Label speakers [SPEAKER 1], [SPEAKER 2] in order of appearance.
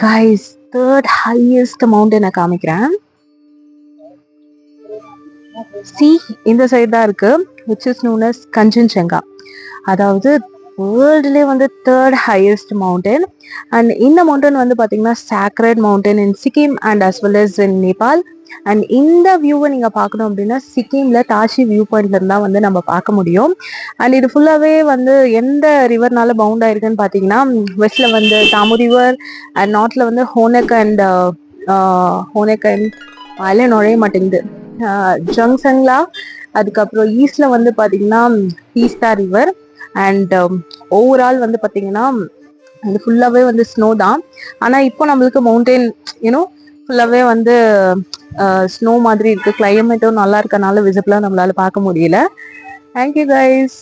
[SPEAKER 1] Guys, third highest mountain காமிக்கிறேன். See, இந்த side தான் இருக்கு, which is known as Kanchenjunga. அதாவது வேர்ல்டுலேயே வந்து தேர்ட் ஹையஸ்ட் மவுண்டன். அண்ட் இந்த மவுண்டன் வந்து பார்த்தீங்கன்னா sacred mountain in Sikkim and as well as in Nepal. And இந்த வியூவை நீங்கள் பார்க்கணும் அப்படின்னா சிக்கிமில் தாஷி வியூ பாயிண்ட்ல இருந்தால் வந்து நம்ம பார்க்க முடியும். அண்ட் இது ஃபுல்லாகவே வந்து எந்த ரிவர்னால பவுண்ட் ஆயிருக்குன்னு பார்த்தீங்கன்னா, வெஸ்ட்ல வந்து தாமு ரிவர் அண்ட் நார்த்ல வந்து ஹோனேக்கன் அதில் நுழைய மாட்டேங்குது, ஜங்சங்லா. அதுக்கப்புறம் ஈஸ்ட்ல வந்து பார்த்தீங்கன்னா டீஸ்டா ரிவர். அண்ட் ஓவரால் வந்து பார்த்தீங்கன்னா அது ஃபுல்லாகவே வந்து ஸ்னோ தான். ஆனால் இப்போ நம்மளுக்கு மவுண்டெயின் யூனோ ஃபுல்லாகவே வந்து ஸ்னோ மாதிரி இருக்கு. கிளைமேட்டும் நல்லா இருக்கனால விசிபிளாக நம்மளால பார்க்க முடியல. Thank you guys.